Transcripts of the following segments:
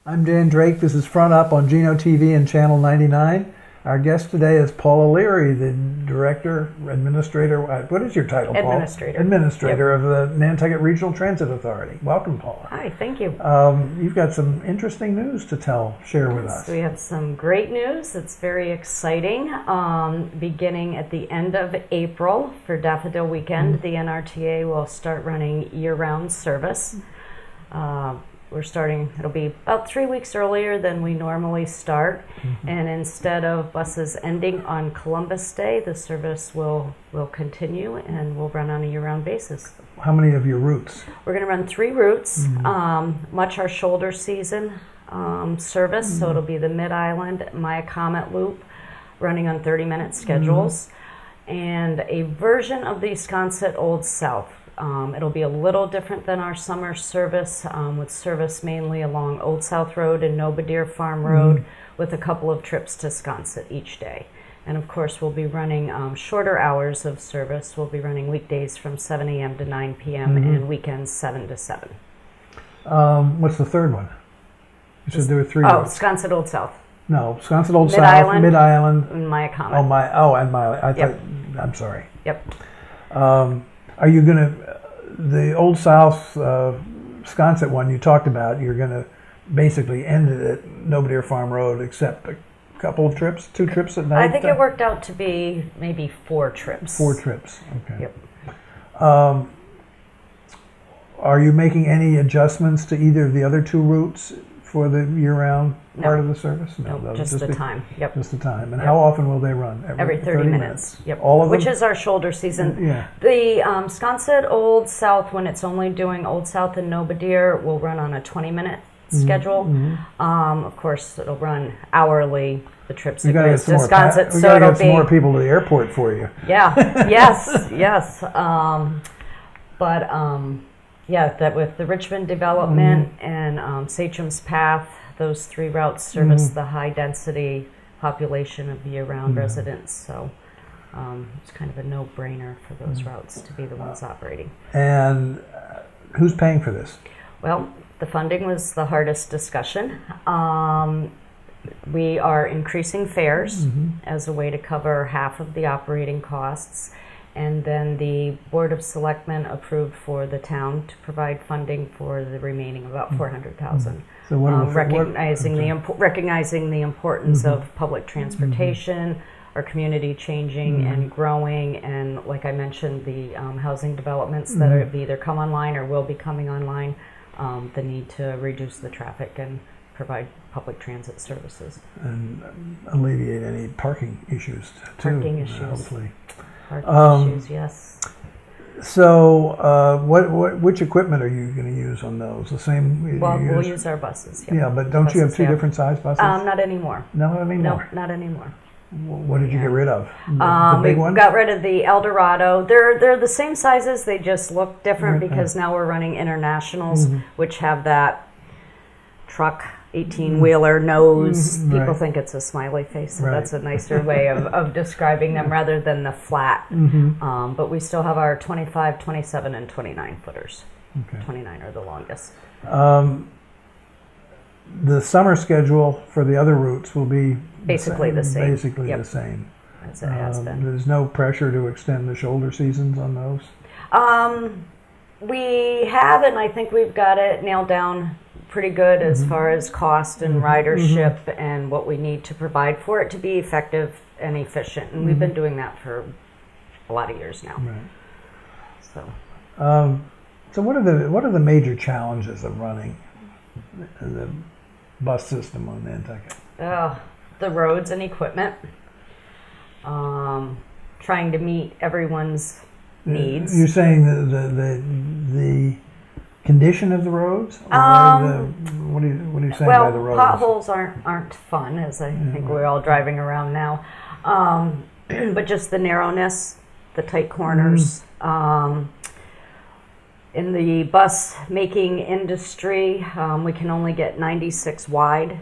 I'm Dan Drake. This is Front Up on Geno TV and Channel 99. Our guest today is Paula Leary, the Director, Administrator, what is your title, Paula? Administrator. Administrator of the Nantucket Regional Transit Authority. Welcome, Paula. Hi, thank you. You've got some interesting news to share with us. We have some great news. It's very exciting. Beginning at the end of April for Daffodil Weekend, the NRTA will start running year-round service. It'll be about 3 weeks earlier than we normally start. And instead of buses ending on Columbus Day, the service will continue and will run on a year-round basis. How many of your routes? We're going to run 3 routes, much our shoulder season service. So it'll be the Mid-Island, Maya Comet Loop, running on 30-minute schedules, and a version of the Sconset Old South. It'll be a little different than our summer service, with service mainly along Old South Road and Nobadeer Farm Road, with a couple of trips to Sconset each day. And of course, we'll be running shorter hours of service. We'll be running weekdays from 7 a.m. to 9 p.m. and weekends 7 to 7. What's the third one? You said there were 3 routes. Sconset Old South. No, Sconset Old Mid-Island, South, Mid-Island. And Maya Comet. And Maya. Yep. I'm sorry. Yep. Are you going to, the Old South Sconset one you talked about, you're going to basically end it at Nobadeer Farm Road except a couple of trips, 2 trips at night? I think it worked out to be maybe 4 trips. 4 trips, okay. Yep. Are you making any adjustments to either of the other 2 routes for the year-round part of the service? No, just the time. Yep. Just the time. And how often will they run? Every 30 minutes. Yep. All of them? Which is our shoulder season. Yeah. The Sconset Old South, when it's only doing Old South and Nobadeer, will run on a 20-minute schedule. Of course, it'll run hourly. The trips that goes to Sconset, so it'll be some more people to the airport for you. Yeah. yes. That with the Richmond development and Sachem's Path, those 3 routes service the high density population of year-round residents. So it's kind of a no-brainer for those routes to be the ones operating. And who's paying for this? Well, the funding was the hardest discussion. We are increasing fares as a way to cover half of the operating costs. And then the Board of Selectmen approved for the town to provide funding for the remaining about $400,000. So recognizing the importance of public transportation, our community changing and growing, and like I mentioned, the housing developments that have either come online or will be coming online, the need to reduce the traffic and provide public transit services. And alleviate any parking issues too. Parking issues. Hopefully. Parking issues, yes. So, which equipment are you going to use on those? The same? We'll use our buses. Yep. Yeah, but don't you have 2 different size buses? Not anymore. Not anymore? No, not anymore. What did you get rid of? The big ones? We got rid of the Eldorado. They're the same sizes. They just look different because now we're running internationals, which have that truck 18-wheeler nose. People think it's a smiley face, so that's a nicer way of describing them rather than the flat. But we still have our 25, 27, and 29 footers. Okay. 29 are the longest. The summer schedule for the other routes will be basically the same. The same. As it has been. There's no pressure to extend the shoulder seasons on those? We have, and I think we've got it nailed down pretty good as far as cost and ridership and what we need to provide for it to be effective and efficient. And we've been doing that for a lot of years now. Right. So what are the major challenges of running the bus system on Nantucket? The roads and equipment. Trying to meet everyone's needs. You're saying the condition of the roads? Or what are you saying by the roads? Potholes aren't fun, as I think we're all driving around now. But just the narrowness, the tight corners. In the bus making industry, we can only get 96 wide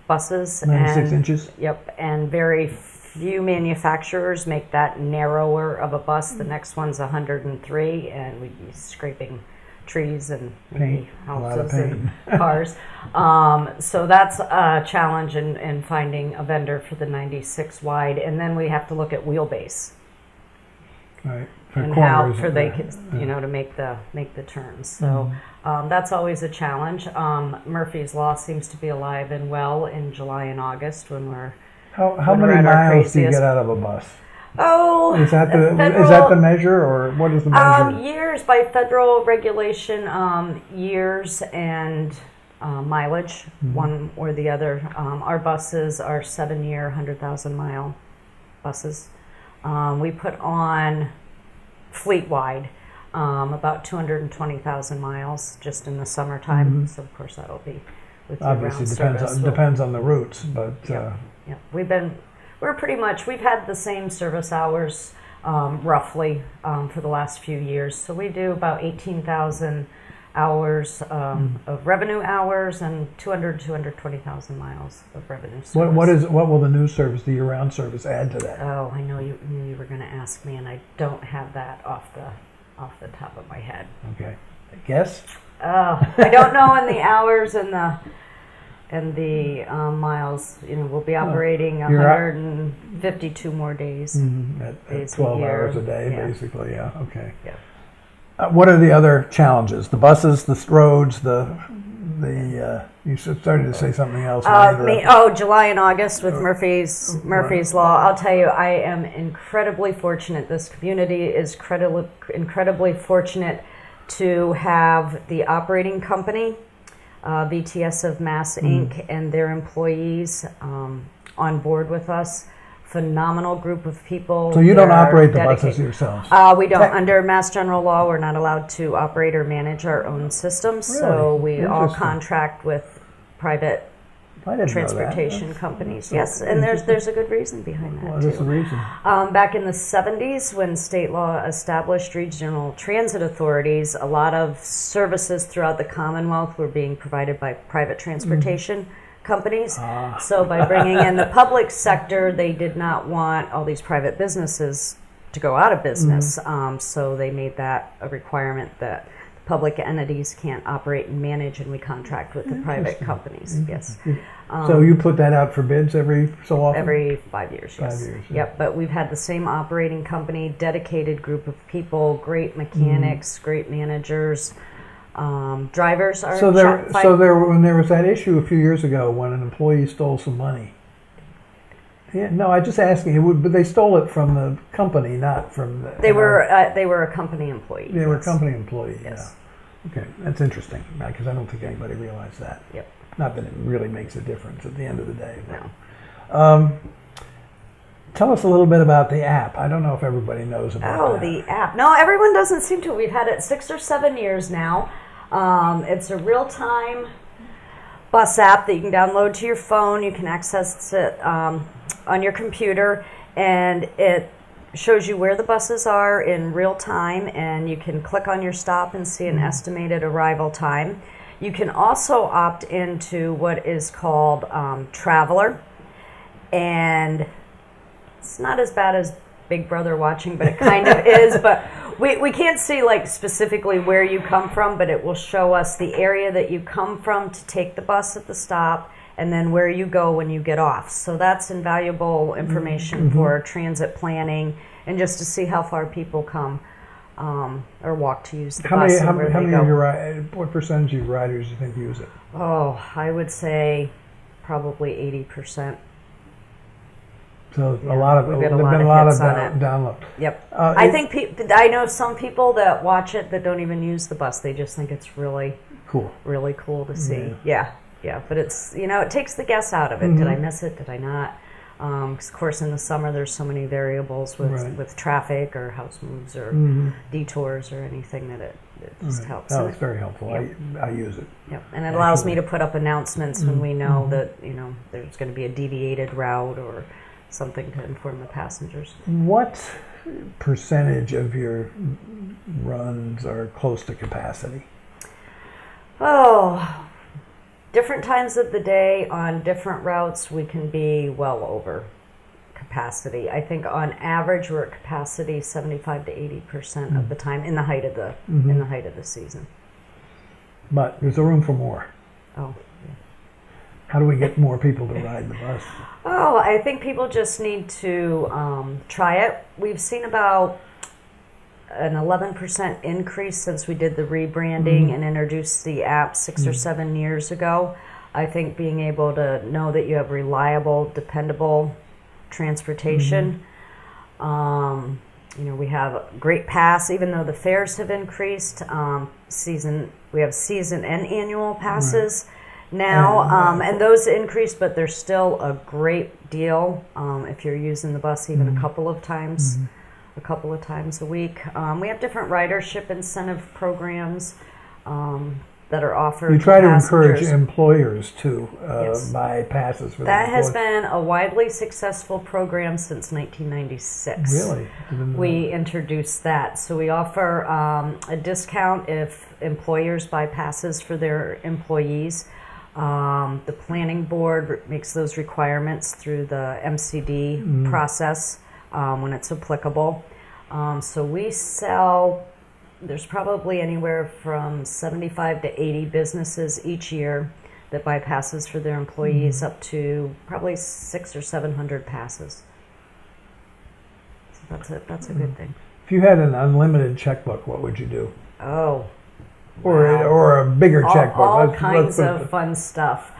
buses. 96 inches? Yep, and very few manufacturers make that narrower of a bus. The next one's 103, and we'd be scraping trees and Paint, a lot of houses and paint. cars. So that's a challenge in finding a vendor for the 96 wide, and then we have to look at wheelbase Right. and how for they could, to make the turns. So that's always a challenge. Murphy's Law seems to be alive and well in July and August when we're How when we're many at our miles do you craziest. get out of a bus? Oh, Is that the federal- measure, or what is the measure? Years by federal regulation, years and mileage, one or the other. Our buses are 7-year, 100,000 mile buses. We put on fleet-wide about 220,000 miles just in the summertime. So of course that'll be with Obviously year-round service. depends on the routes, but Yeah, we've had the same service hours roughly for the last few years. So we do about 18,000 hours of revenue hours and 220,000 miles of revenue service. what will the new service, the year-round service, add to that? Oh, I know you knew you were going to ask me, and I don't have that off the top of my head. Okay, guess. I don't know in the hours and the miles. We'll be operating You're 152 more days. At Days a 12 year. hours a day, Yeah. basically. Yeah. Okay. Yeah. What are the other challenges? The buses, the roads, you started to say something else. July and August with Murphy's Law. I'll tell you, I am incredibly fortunate. This community is incredibly fortunate to have the operating company, VTS of Mass Inc., and their employees on board with us. Phenomenal group of people. So you don't that are operate the dedicated. buses yourselves? We don't. Under Mass General Law, we're not allowed to operate or manage our own systems. So Really? we all Interesting. contract with private I didn't know that. transportation companies. Yes, and there's a good reason behind that What is the too. reason? Back in the 70s, when state law established regional transit authorities, a lot of services throughout the Commonwealth were being provided by private transportation companies. So by bringing in the public sector, they did not want all these private businesses to go out of business. So they made that a requirement that public entities can't operate and manage, and we contract with the private companies. Yes. So you put that out for bids every so often? Every 5 years, yes. 5 years, yeah. Yep, but we've had the same operating company, dedicated group of people, great mechanics, great managers. Drivers are when there was that issue a few years ago when an employee stole some money. Yeah, no, I just asking. But they stole it from the company, not from the. They were a company employee. They were a yes. company employee. Yes. Yeah. Okay, that's interesting because I don't think anybody realized that. Yep. Not that it really makes a difference at the end of the day. No. Tell us a little bit about the app. I don't know if everybody knows about that. The app. No, everyone doesn't seem to. We've had it 6 or 7 years now. It's a real-time bus app that you can download to your phone. You can access it on your computer, and it shows you where the buses are in real time, and you can click on your stop and see an estimated arrival time. You can also opt into what is called Traveler, and it's not as bad as Big Brother watching, but it kind of is. But we can't see like specifically where you come from, but it will show us the area that you come from to take the bus at the stop, and then where you go when you get off. So that's invaluable information for transit planning and just to see how far people come or walk to use the bus and where they go. What percentage of your riders do you think use it? Oh, I would say probably 80%. So Yeah, a lot of we've there've got been a lot a of lot of hits on it. download. Yep. I I know some people that watch it that don't even use the bus. They just think it's really Cool. to see. Yeah. But it's it takes the guess out of it. Did I miss it? Did I not? Of course, in the summer, there's so many variables with traffic or house moves or detours or anything that it just helps. Oh, And it's very helpful. Yep. I use it. Yep. And it allows me to put up announcements when we know that there's going to be a deviated route or something to inform the passengers. What percentage of your runs are close to capacity? Oh, different times of the day on different routes, we can be well over capacity. I think on average we're at capacity 75 to 80% of the time in the height of the season. but there's a room for more. Oh. How do we get more people to ride the bus? Oh, I think people just need to try it. We've seen about an 11% increase since we did the rebranding and introduced the app 6 or 7 years ago. I think being able to know that you have reliable, dependable transportation. We have a great pass, even though the fares have increased. We have season and annual passes now, and those increased, but they're still a great deal if you're using the bus even a couple of times a week. We have different ridership incentive programs that are offered. You try to passengers. encourage employers to Yes. buy passes for That their has employees. been a widely successful program since 1996. Really? Didn't know We introduced that. So we offer a discount if employers buy passes for their employees. The planning board makes those requirements through the MCD process when it's applicable. So we sell, there's probably anywhere from 75 to 80 businesses each year that buy passes for their employees, up to probably 600 or 700 passes. So that's a good thing. If you had an unlimited checkbook, what would you do? Oh, Or a bigger checkbook? all Let's kinds put of fun stuff.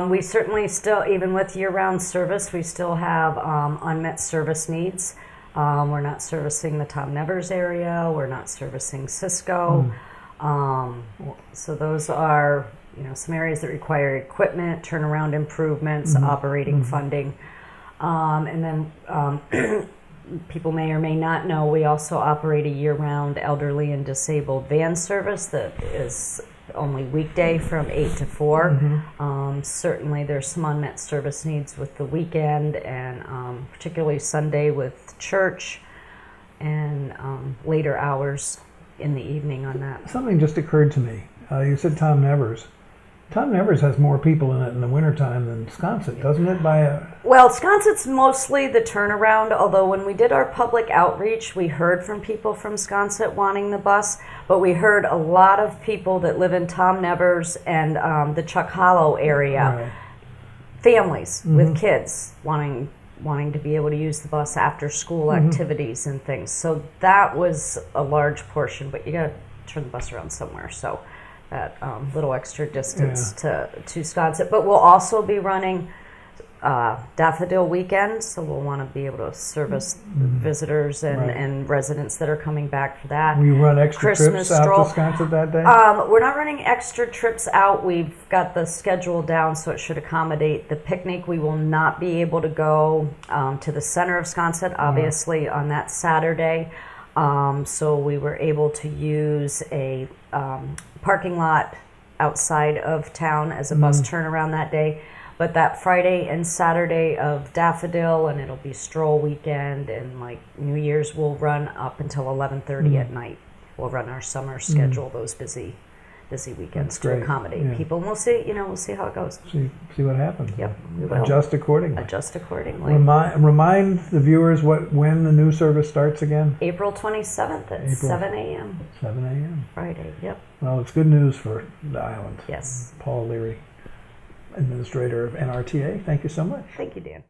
We certainly still, even with year-round service, we still have unmet service needs. We're not servicing the Tom Nevers area. We're not servicing Cisco. So those are, some areas that require equipment, turnaround improvements, operating funding. And then people may or may not know, we also operate a year-round elderly and disabled van service that is only weekday from 8 to 4. Certainly there's some unmet service needs with the weekend, and particularly Sunday with church, and later hours in the evening on that. Something just occurred to me. You said Tom Nevers. Tom Nevers has more people in it in the wintertime than Sconset, doesn't it? Well, Sconset's mostly the turnaround, although when we did our public outreach, we heard from people from Sconset wanting the bus, but we heard a lot of people that live in Tom Nevers and the Chuck Hollow area, families with kids wanting to be able to use the bus after school activities and things. So that was a large portion, but you got to turn the bus around somewhere. So that little extra distance to Sconset. But we'll also be running Daffodil Weekend, so we'll want to be able to service the visitors and residents that are coming back for that. Will you run extra Christmas trips stroll. out to Sconset that day? We're not running extra trips out. We've got the schedule down, so it should accommodate the picnic. We will not be able to go to the center of Sconset, obviously, on that Saturday. So we were able to use a parking lot outside of town as a bus turnaround that day. But that Friday and Saturday of Daffodil, and it'll be stroll weekend, and like New Year's, we'll run up until 11:30 at night. We'll run our summer schedule, those busy weekends to accommodate people. And we'll see how it goes. See what happens. Yep, we will. Adjust accordingly. Remind the viewers when the new service starts again. April 27th at 7 a.m. 7 a.m. Friday. Yep. Well, it's good news for the island. Yes. Paula Leary, Administrator of NRTA. Thank you so much. Thank you, Dan.